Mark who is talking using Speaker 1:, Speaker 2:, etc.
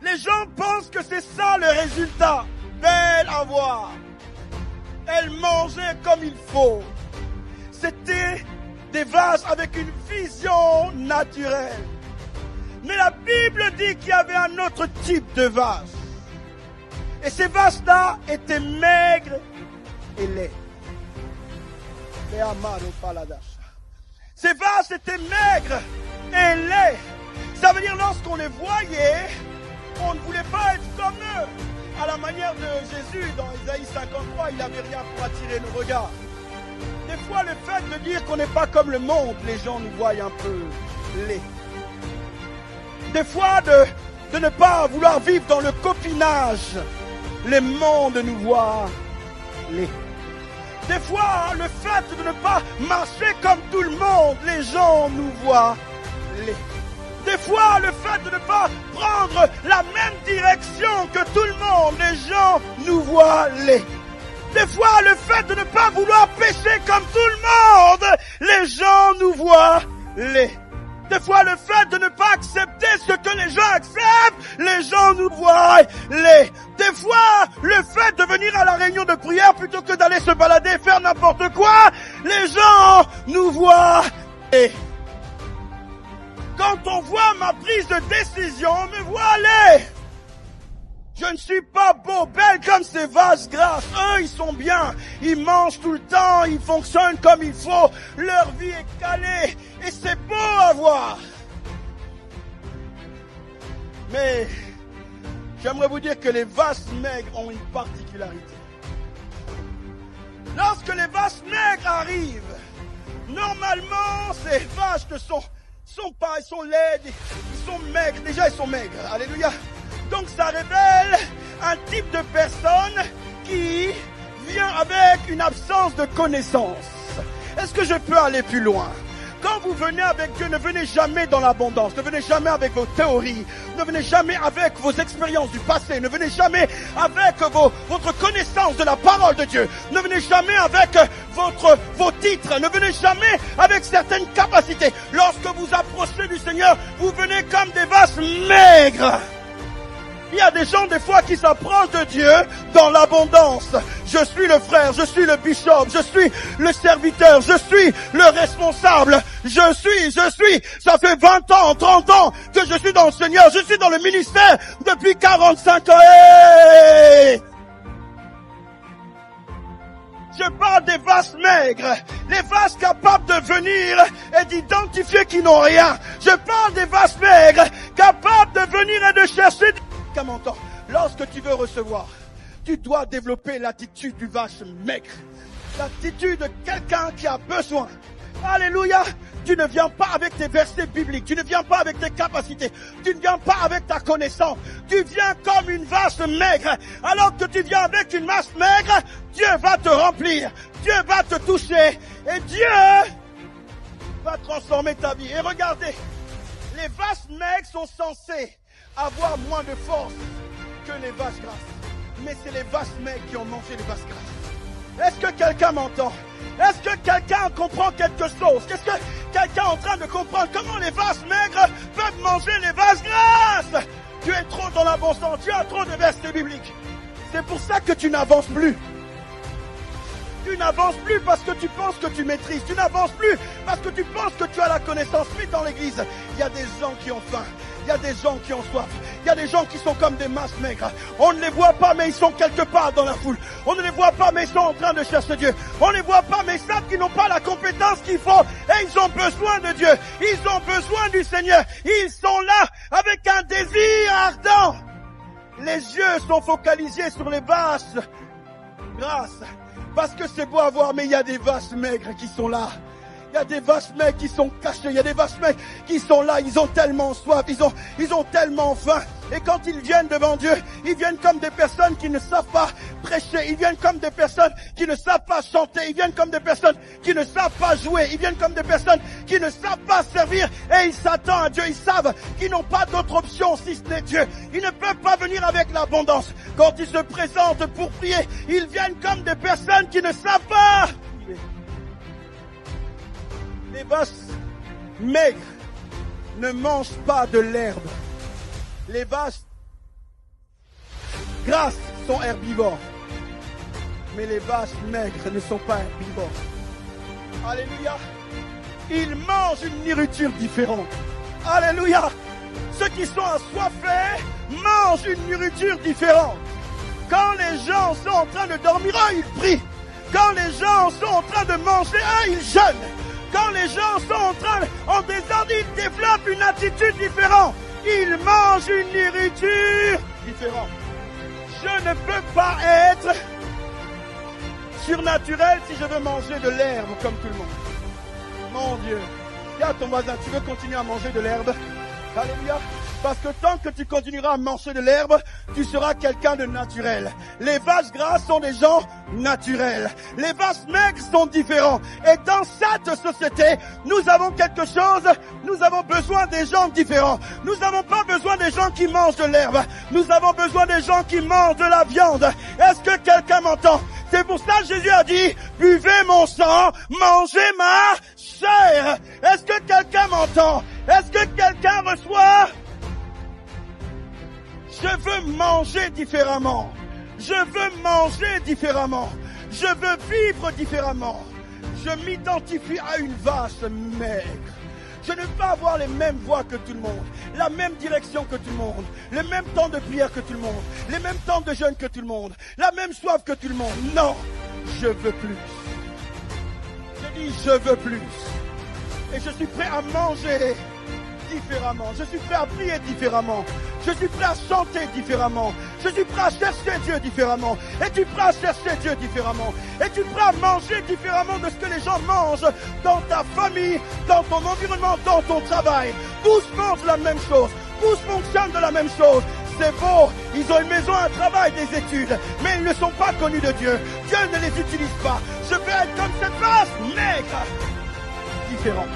Speaker 1: Les gens pensent que c'est ça le résultat. Belle à voir. Elle mangeait comme il faut. C'était des vases avec une vision naturelle. Mais la Bible dit qu'il y avait un autre type de vase. Et ces vases-là étaient maigres et laids. Ces vases étaient maigres et laids. Ça veut dire lorsqu'on les voyait, on ne voulait pas être comme eux. À la manière de Jésus dans Isaïe 53, il n'avait rien pour attirer le regard. Des fois, le fait de dire qu'on n'est pas comme le monde, les gens nous voient un peu laids. Des fois, de ne pas vouloir vivre dans le copinage, le monde nous voit laids. Des fois, le fait de ne pas marcher comme tout le monde, les gens nous voient laids. Des fois, le fait de ne pas prendre la même direction que tout le monde, les gens nous voient laids. Des fois, le fait de ne pas vouloir pécher comme tout le monde, les gens nous voient laids. Des fois, le fait de ne pas accepter ce que les gens acceptent, les gens nous voient laids. Des fois, le fait de venir à la réunion de prière plutôt que d'aller se balader et faire n'importe quoi, les gens nous voient laids. Quand on voit ma prise de décision, on me voit laid. Je ne suis pas beau, belle comme ces vases grasses. Eux, ils sont bien. Ils mangent tout le temps. Ils fonctionnent comme il faut. Leur vie est calée. Et c'est beau à voir. Mais j'aimerais vous dire que les vases maigres ont une particularité. Lorsque les vases maigres arrivent, normalement, ces vaches ne sont pas, ils sont laides, ils sont maigres. Déjà, ils sont maigres. Alléluia. Donc ça révèle un type de personne qui vient avec une absence de connaissance. Est-ce que je peux aller plus loin? Quand vous venez avec Dieu, ne venez jamais dans l'abondance, ne venez jamais avec vos théories, ne venez jamais avec vos expériences du passé, ne venez jamais avec votre connaissance de la parole de Dieu, ne venez jamais avec vos titres, ne venez jamais avec certaines capacités. Lorsque vous approchez du Seigneur, vous venez comme des vases maigres. Il y a des gens des fois qui s'approchent de Dieu dans l'abondance. Je suis le frère, je suis le bishop, je suis le serviteur, je suis le responsable. Je suis. Ça fait 20 ans, 30 ans que je suis dans le Seigneur. Je suis dans le ministère depuis 45 ans. Hey! Je parle des vases maigres, les vases capables de venir et d'identifier qu'ils n'ont rien. Je parle des vases maigres, capables de venir et de chercher. Lorsque tu veux recevoir, tu dois développer l'attitude du vache maigre. L'attitude de quelqu'un qui a besoin. Alléluia. Tu ne viens pas avec tes versets bibliques. Tu ne viens pas avec tes capacités. Tu ne viens pas avec ta connaissance. Tu viens comme une vache maigre. Alors que tu viens avec une vache maigre, Dieu va te remplir. Dieu va te toucher. Et Dieu va transformer ta vie. Et regardez, les vaches maigres sont censées avoir moins de force que les vaches grasses. Mais c'est les vaches maigres qui ont mangé les vaches grasses. Est-ce que quelqu'un m'entend? Est-ce que quelqu'un comprend quelque chose? Est-ce que quelqu'un est en train de comprendre comment les vaches maigres peuvent manger les vaches grasses? Tu es trop dans la bon sens, tu as trop de versets bibliques. C'est pour ça que tu n'avances plus. Tu n'avances plus parce que tu penses que tu maîtrises. Tu n'avances plus parce que tu penses que tu as la connaissance. Mais dans l'église, il y a des gens qui ont faim. Il y a des gens qui ont soif. Il y a des gens qui sont comme des masses maigres. On ne les voit pas, mais ils sont quelque part dans la foule. On ne les voit pas, mais ils sont en train de chercher Dieu. On ne les voit pas, mais ils savent qu'ils n'ont pas la compétence qu'il faut. Et ils ont besoin de Dieu. Ils ont besoin du Seigneur. Ils sont là avec un désir ardent. Les yeux sont focalisés sur les vaches grasses. Parce que c'est beau à voir, mais il y a des vaches maigres qui sont là. Il y a des vaches maigres qui sont cachées. Il y a des vaches maigres qui sont là. Ils ont tellement soif. Ils ont tellement faim. Et quand ils viennent devant Dieu, ils viennent comme des personnes qui ne savent pas prêcher. Ils viennent comme des personnes qui ne savent pas chanter. Ils viennent comme des personnes qui ne savent pas jouer. Ils viennent comme des personnes qui ne savent pas servir. Et ils s'attendent à Dieu. Ils savent qu'ils n'ont pas d'autre option si ce n'est Dieu. Ils ne peuvent pas venir avec l'abondance. Quand ils se présentent pour prier, ils viennent comme des personnes qui ne savent pas. Les vaches maigres ne mangent pas de l'herbe. Les vaches grasses sont herbivores. Mais les vaches maigres ne sont pas herbivores. Alléluia. Ils mangent une nourriture différente. Alléluia. Ceux qui sont assoiffés mangent une nourriture différente. Quand les gens sont en train de dormir, eux, ils prient. Quand les gens sont en train de manger, eux, ils jeûnent. Quand les gens sont en désordre, ils développent une attitude différente. Ils mangent une nourriture différente. Je ne peux pas être surnaturel si je veux manger de l'herbe comme tout le monde. Mon Dieu. Dis à ton voisin, tu veux continuer à manger de l'herbe? Alléluia. Parce que tant que tu continueras à manger de l'herbe, tu seras quelqu'un de naturel. Les vaches grasses sont des gens naturels. Les vaches maigres sont différents. Et dans cette société, nous avons quelque chose, nous avons besoin des gens différents. Nous n'avons pas besoin des gens qui mangent de l'herbe. Nous avons besoin des gens qui mangent de la viande. Est-ce que quelqu'un m'entend? C'est pour ça que Jésus a dit, buvez mon sang, mangez ma chair. Est-ce que quelqu'un m'entend? Est-ce que quelqu'un reçoit? Je veux manger différemment. Je veux manger différemment. Je veux vivre différemment. Je m'identifie à une vache maigre. Je ne veux pas avoir les mêmes voix que tout le monde, la même direction que tout le monde, le même temps de prière que tout le monde, les mêmes temps de jeûne que tout le monde, la même soif que tout le monde. Non, je veux plus. Je dis je veux plus. Et je suis prêt à manger différemment. Je suis prêt à prier différemment. Je suis prêt à chanter différemment. Je suis prêt à chercher Dieu différemment. Es-tu prêt à chercher Dieu différemment? Es-tu prêt à manger différemment de ce que les gens mangent dans ta famille, dans ton environnement, dans ton travail? Tous mangent la même chose. Tous fonctionnent de la même chose. C'est beau, ils ont une maison, un travail, des études, mais ils ne sont pas connus de Dieu. Dieu ne les utilise pas. Je veux être comme cette vache maigre. Différent.